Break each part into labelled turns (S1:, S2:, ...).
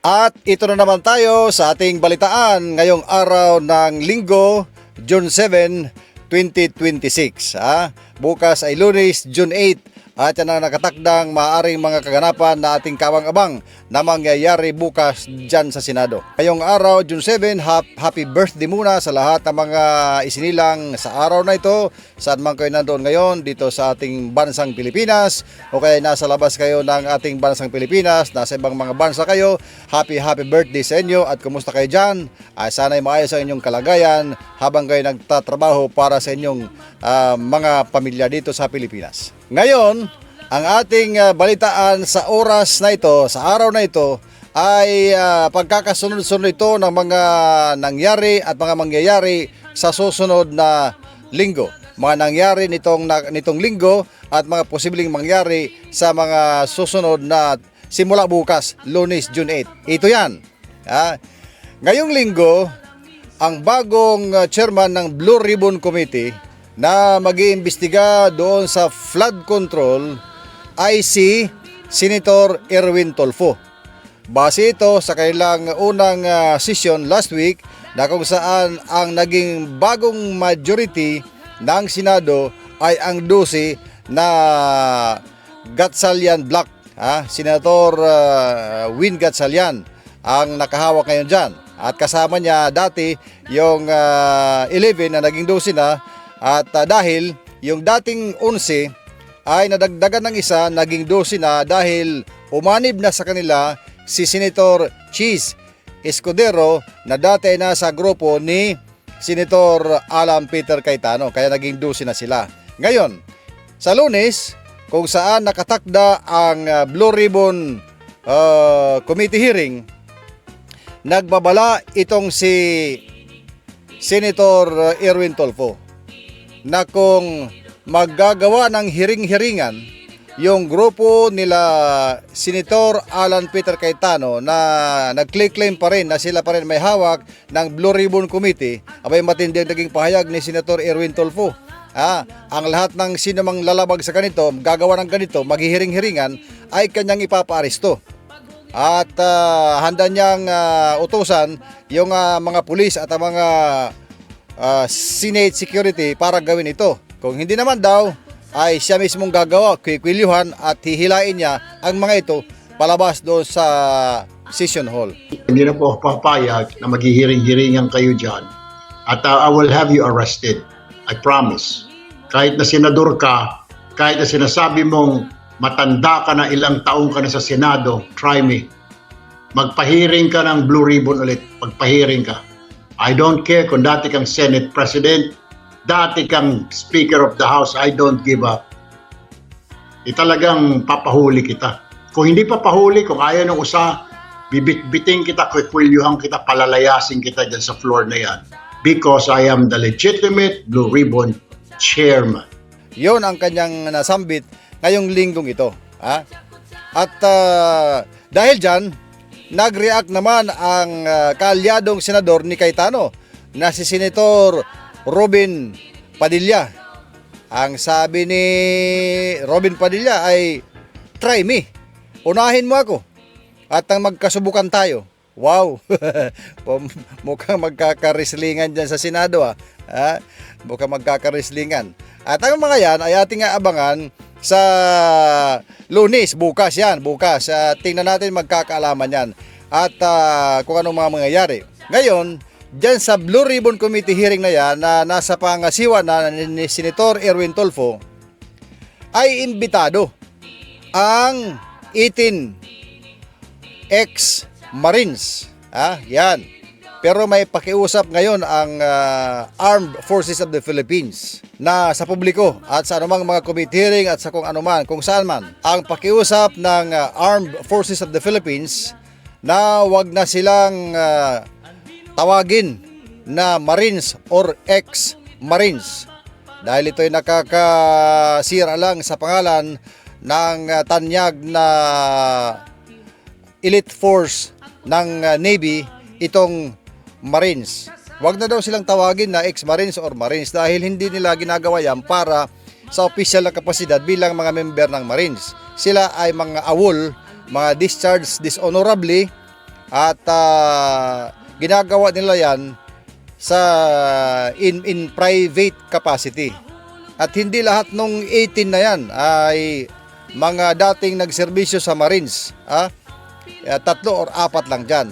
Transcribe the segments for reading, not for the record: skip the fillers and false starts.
S1: At ito na naman tayo sa ating balitaan ngayong araw ng Linggo, June 7, 2026. Bukas ay Lunes, June 8 at yan ang nakatakdang maaaring mga kaganapan na ating kawang-abang na mangyayari bukas dyan sa Senado. Ngayong araw, June 7, happy birthday muna sa lahat ng mga isinilang sa araw na ito. Saan man kayo nandoon ngayon dito sa ating bansang Pilipinas o kaya nasa labas kayo ng ating bansang Pilipinas, nasa ibang mga bansa kayo, happy birthday sa inyo at kumusta kayo dyan? Sana'y maayos ang inyong kalagayan habang kayo nagtatrabaho para sa inyong mga pamilya dito sa Pilipinas. Ngayon, ang ating balitaan sa oras na ito, sa araw na ito, ay pagkakasunod-sunod ito ng mga nangyari at mga mangyayari sa susunod na linggo. Mga nangyari nitong linggo at mga posibleng mangyari sa mga susunod na simula bukas, Lunes, June 8. Ito yan. Ngayong linggo, ang bagong chairman ng Blue Ribbon Committee na mag-iimbestiga doon sa flood control ay si Senator Erwin Tulfo. Base ito sa kanilang unang session last week na kung saan ang naging bagong majority ng Senado ay ang 12 na Gatchalian Bloc. Senator Win Gatchalian ang nakahawak ngayon dyan. At kasama niya dati yung 11 na naging 12 na. At dahil yung dating 11 ay nadagdagan ng isa, naging 12 na dahil umanib na sa kanila si Senator Chis Escudero na dati ay nasa grupo ni Senator Alan Peter Cayetano, kaya naging 12 na sila. Ngayon, sa Lunes, kung saan nakatakda ang Blue Ribbon Committee hearing, nagbabala itong si Senator Erwin Tulfo na kung maggagawa ng hiring-hiringan yung grupo nila Senator Alan Peter Cayetano na nag-claim pa rin na sila pa rin may hawak ng Blue Ribbon Committee, abay matindi ang naging pahayag ni Senator Erwin Tulfo. Ang lahat ng sino mang lalabag sa ganito, gagawa ng ganito, maghihiring-hiringan, ay kanyang ipapaaresto. At handa niyang utusan yung mga pulis at ang mga Senate security para gawin ito. Kung hindi naman daw, ay siya mismong gagawa, kikwilyuhan at hihilain niya ang mga ito palabas doon sa session hall.
S2: Hindi na po ako papayag na maghihiring-hiringan kayo dyan at I will have you arrested. I promise. Kahit na senador ka, kahit na sinasabi mong matanda ka na, ilang taong ka na sa Senado, try me. Magpahiring ka ng Blue Ribbon ulit. Magpahiring ka. I don't care kung dati kang Senate President, dati kang Speaker of the House, I don't give up. Talagang papahuli kita. Kung hindi papahuli, kung ayaw ng usa, bibit-biting kita, kikwilyuhan kita, palalayasin kita dyan sa floor na yan. Because I am the legitimate Blue Ribbon Chairman.
S1: Yon ang kanyang nasambit ngayong linggong ito. At dahil dyan, nag-react naman ang kaalyadong senador ni Cayetano na si Senator Robin Padilla. Ang sabi ni Robin Padilla ay, try me, unahin mo ako at ang magkasubukan tayo. Wow, mukhang magkakarislingan dyan sa Senado. Mukhang magkakarislingan. At ang mga yan ay ating aabangan sa Lunes, bukas yan, bukas. Tingnan natin magkakaalaman yan at kung anong mga mangyayari. Ngayon, dyan sa Blue Ribbon Committee hearing na yan na nasa pangasiwa na ni Senator Erwin Tulfo, ay imbitado ang 18 ex-Marines. Yan. Pero may pakiusap ngayon ang Armed Forces of the Philippines na sa publiko at sa anumang mga committee hearing at sa kung anuman, kung saan man. Ang pakiusap ng Armed Forces of the Philippines na wag na silang tawagin na Marines or ex-Marines dahil ito'y nakakasira lang sa pangalan ng tanyag na elite force ng Navy, itong Marines. Wag na daw silang tawagin na ex-Marines or Marines dahil hindi nila ginagawa yan para sa official na kapasidad bilang mga member ng Marines. Sila ay mga awol, mga discharged dishonorably At ginagawa nila yan sa in private capacity. At hindi lahat nung 18 na yan ay mga dating nagserbisyo sa Marines. 3 or 4 lang dyan.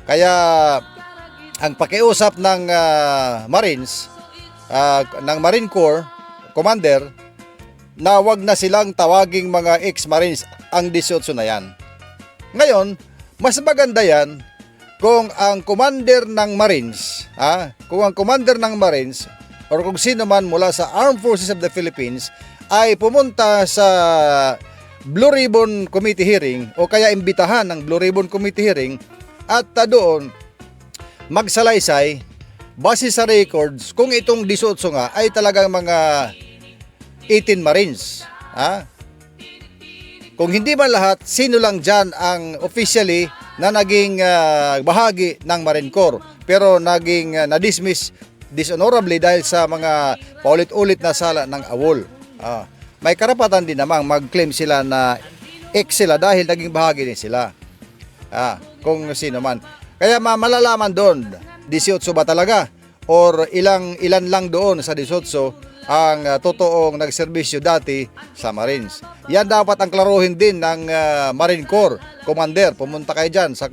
S1: Kaya ang pakiusap ng Marines, ng Marine Corps Commander, na wag na silang tawaging mga ex-Marines ang 18 na yan. Ngayon, mas maganda yan kung ang commander ng Marines, kung ang commander ng Marines or kung sino man mula sa Armed Forces of the Philippines ay pumunta sa Blue Ribbon Committee hearing o kaya imbitahan ng Blue Ribbon Committee hearing at doon magsalaysay base sa records kung itong 18 nga ay talagang mga 18 Marines. Kung hindi man lahat, sino lang dyan ang officially na naging bahagi ng Marine Corps pero naging na-dismiss dishonorably dahil sa mga paulit-ulit na sala ng awol. May karapatan din namang mag-claim sila na ex sila dahil naging bahagi din sila. Kung sino man. Kaya malalaman doon, 18 ba talaga? Or ilan lang doon sa 18 ang totoong nagserbisyo dati sa Marines. Yan dapat ang klaruhin din ng Marine Corps Commander. Pumunta kayo dyan sa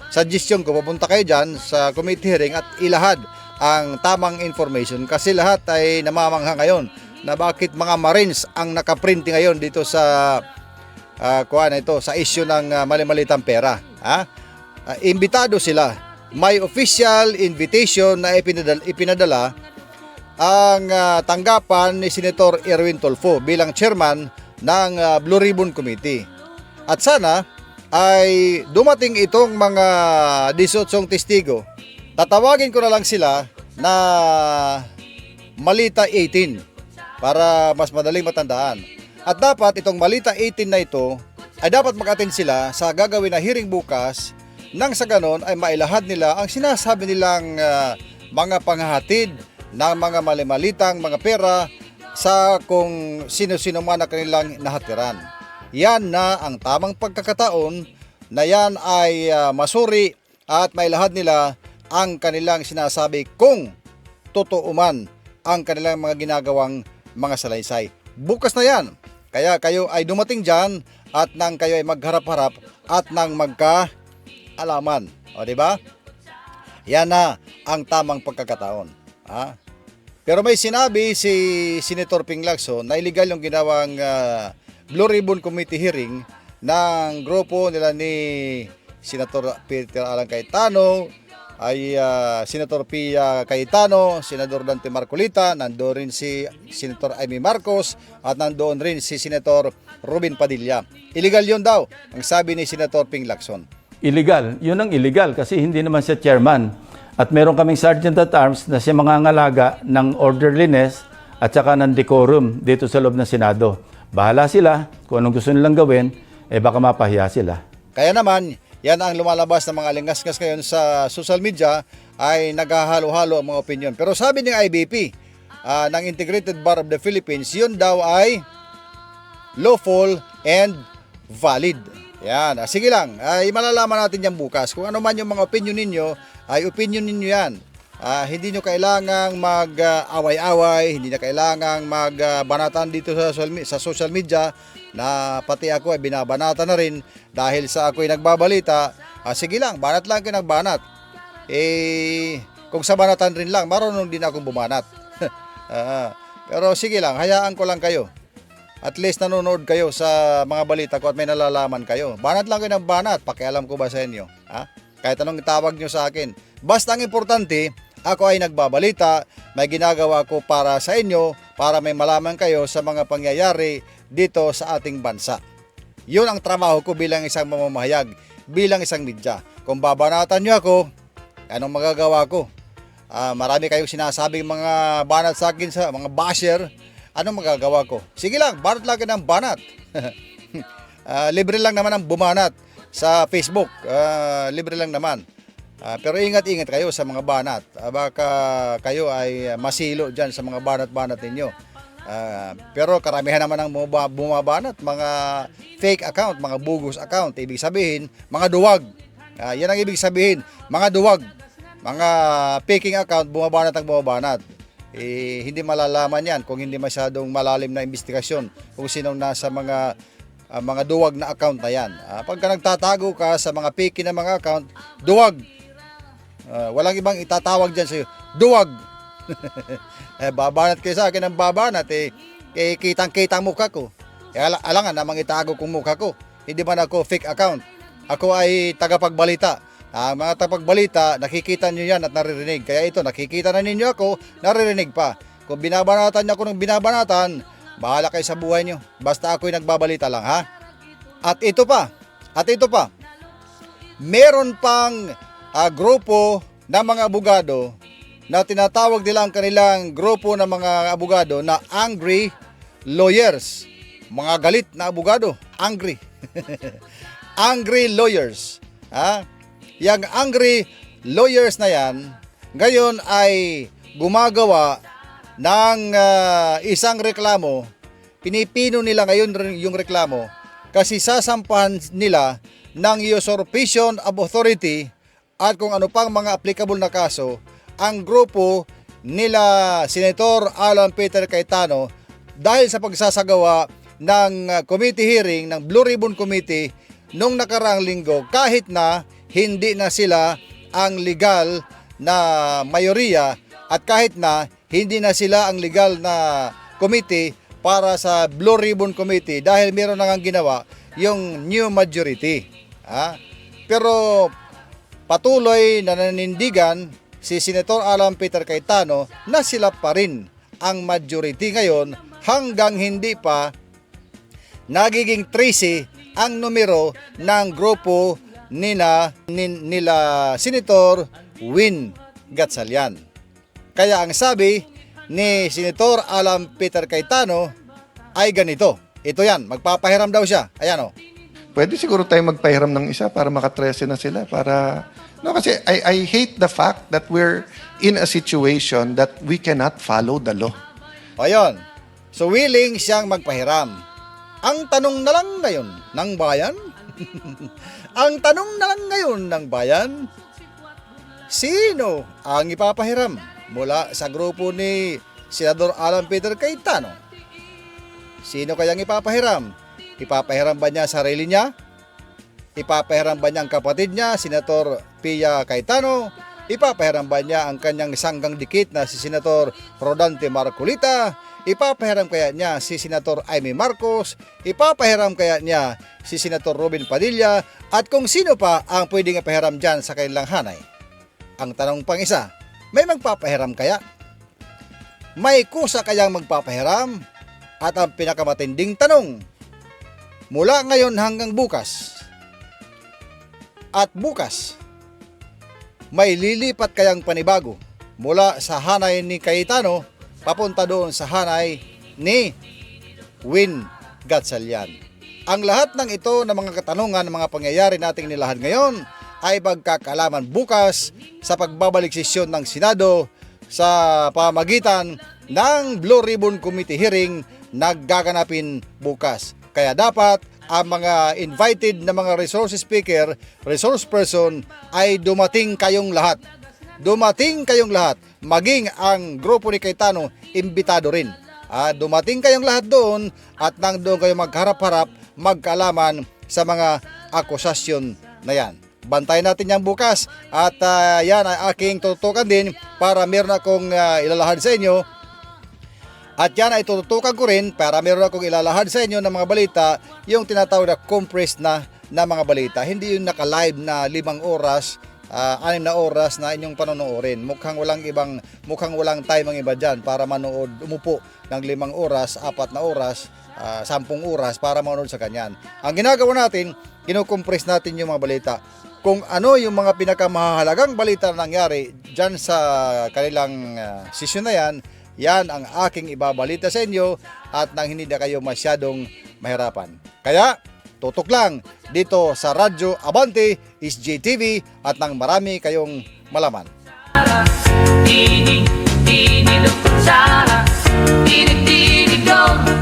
S1: suggestion ko, pupunta kayo dyan sa committee hearing at ilahad ang tamang information kasi lahat ay namamangha ngayon na bakit mga Marines ang nakaprint ngayon dito sa sa issue ng mali-malitang pera. Imbitado sila. May official invitation na ipinadala ang tanggapan ni Senator Erwin Tulfo bilang chairman ng Blue Ribbon Committee. At sana ay dumating itong mga 18 testigo. Tatawagin ko na lang sila na Malita 18 para mas madaling matandaan. At dapat itong Malita 18 na ito ay dapat mag-attend sila sa gagawin na hearing bukas nang sa ganon ay mailahad nila ang sinasabi nilang mga panghahatid ng mga mali-malitang mga pera sa kung sino-sino man na kanilang nahatiran. Yan na ang tamang pagkakataon na yan ay masuri at mailahad nila ang kanilang sinasabi kung totoo man ang kanilang mga ginagawang mga salaysay. Bukas na yan. Kaya kayo ay dumating dyan at nang kayo ay magharap-harap at nang magkaalaman. O diba? Yan na ang tamang pagkakataon. Pero may sinabi si Senator Ping Lacson na illegal yung ginawang Blue Ribbon Committee hearing ng grupo nila ni Senator Peter Alan Cayetano, ay Senator Pia Cayetano, Senador Dante Marcolita, nandoon rin si Senator Amy Marcos at nandoon rin si Senator Robin Padilla. Illegal yun daw, ang sabi ni Senator Ping Lacson.
S3: Illegal. Yun ang illegal kasi hindi naman siya chairman. At meron kaming Sergeant at Arms na siya mangangalaga ng orderliness at saka ng decorum dito sa loob ng Senado. Bahala sila kung anong gusto nilang gawin, baka mapahiya sila.
S1: Kaya naman, yan ang lumalabas ng mga lingas-ngas ngayon sa social media ay naghahalo-halo ang mga opinion. Pero sabi ng IBP, ng Integrated Bar of the Philippines, yun daw ay lawful and valid. Yan. Sige lang, malalaman natin yan bukas. Kung ano man yung mga opinion ninyo, ay opinion ninyo yan. Hindi nyo kailangang mag-away-away, hindi na kailangang magbanatan dito sa social media na pati ako ay binabanatan na rin dahil sa ako ay nagbabalita. Sige lang, banat lang kayo nagbanat. Kung sa banatan rin lang, marunong din akong bumanat. Pero sige lang, hayaan ko lang kayo. At least nanonood kayo sa mga balita ko at may nalalaman kayo. Banat lang kayo ng banat, pakialam ko ba sa inyo? Kahit anong tawag nyo sa akin. Basta ang importante, ako ay nagbabalita, may ginagawa ko para sa inyo, para may malaman kayo sa mga pangyayari dito sa ating bansa. Yun ang trabaho ko bilang isang mamamahayag, bilang isang media. Kung babanatan nyo ako, anong magagawa ko? Marami kayong sinasabing mga banat sa akin, sa mga basher, anong magagawa ko? Sige lang, banat lang ng banat. Libre lang naman ang bumanat sa Facebook. Libre lang naman. Pero ingat-ingat kayo sa mga banat. Baka kayo ay masilo dyan sa mga banat-banat ninyo. Pero karamihan naman ang bumabanat, mga fake account, mga bogus account. Ibig sabihin, mga duwag. Yan ang ibig sabihin, mga duwag, mga faking account, bumabanat ang bumabanat. Hindi malalaman yan kung hindi masyadong malalim na investigasyon kung sinong nasa mga duwag na account na yan. Pagka nagtatago ka sa mga fake na mga account, duwag. Walang ibang itatawag dyan sa'yo, duwag. Babanat kayo sa akin ng babanat, kitang-kita ang mukha ko. Alangan namang itago kong mukha ko. Hindi man ako fake account. Ako ay tagapagbalita. Ang mga tagapagbalita, nakikita nyo yan at naririnig. Kaya ito, nakikita na ninyo ako, naririnig pa. Kung binabanatan niyo ako ng binabanatan, bahala kayo sa buhay nyo. Basta ako'y nagbabalita lang, ha? At ito pa, meron pang grupo ng mga abogado na tinatawag nila ang kanilang grupo ng mga abogado na angry lawyers. Mga galit na abogado, angry. Angry lawyers. Yang angry lawyers na yan, ngayon ay gumagawa ng isang reklamo. Pinipino nila ngayon yung reklamo kasi sasampahan nila ng usurpation of authority at kung ano pang mga applicable na kaso ang grupo nila Senator Alan Peter Cayetano dahil sa pagsasagawa ng committee hearing ng Blue Ribbon Committee nung nakaraang linggo kahit na hindi na sila ang legal na mayoriya at kahit na hindi na sila ang legal na committee para sa Blue Ribbon Committee dahil meron na nga ginawa yung new majority. Pero patuloy na nanindigan si Senator Alan Peter Cayetano na sila pa rin ang majority ngayon hanggang hindi pa nagiging 13 ang numero ng grupo nila Senator Win Gatchalian. Kaya ang sabi ni Senator Alan Peter Cayetano ay ganito. Ito yan, magpapahiram daw siya. Ayan o.
S4: Pwede siguro tayo magpahiram ng isa para maka-13 na sila. Kasi I hate the fact that we're in a situation that we cannot follow the law.
S1: Ayun. So willing siyang magpahiram. Ang tanong na lang ngayon ng bayan, ang tanong na lang ngayon ng bayan, sino ang ipapahiram mula sa grupo ni Senador Alan Peter Cayetano? Sino kayang ipapahiram? Ipapahiram ba niya sarili niya? Ipapahiram ba niya ang kapatid niya, Senator Pia Cayetano? Ipapahiram ba niya ang kanyang sanggang dikit na si Senator Rodante Marcolita? Ipapahiram kaya niya si Senator Amy Marcos? Ipapahiram kaya niya si Senator Robin Padilla? At kung sino pa ang pwedeng ipahiram dyan sa kanilang hanay? Ang tanong pang isa, may magpapahiram kaya? May kusa kayang magpapahiram? At ang pinakamatinding tanong, mula ngayon hanggang bukas, at bukas, may lilipat kayang panibago mula sa hanay ni Cayetano papunta doon sa hanay ni Win Gatchalian. Ang lahat ng ito na mga katanungan ng mga pangyayari nating nilahad ngayon ay magkakalaman bukas sa pagbabalik sesyon ng Senado sa pamagitan ng Blue Ribbon Committee hearing na gaganapin bukas. Kaya dapat ang mga invited na mga resource speaker, resource person ay dumating kayong lahat. Dumating kayong lahat. Maging ang grupo ni Cayetano, imbitado rin. Dumating kayong lahat doon at nang doon kayo magharap-harap, magkaalaman sa mga akusasyon na yan. Bantayan natin yan bukas at yan ay aking tututukan din para meron akong ilalahad sa inyo. At yan ay tututukan ko rin para meron akong ilalahad sa inyo ng mga balita, yung tinatawag na compressed na mga balita. Hindi yung naka-live na 5 oras, 6 na oras na inyong panonoorin. Mukhang walang time ang iba dyan para manood, umupo ng 5 oras, 4 na oras, 10 oras para manood sa kanyan. Ang ginagawa natin, kinukompress natin yung mga balita. Kung ano yung mga pinakamahalagang balita na nangyari dyan sa kanilang session na yan, yan ang aking ibabalita sa inyo at nang hindi na kayo masyadong mahirapan. Kaya, tutok lang dito sa Radyo Abante, SJTV at nang marami kayong malaman.
S5: Tinig, tinig, tinig, tinig, tinig,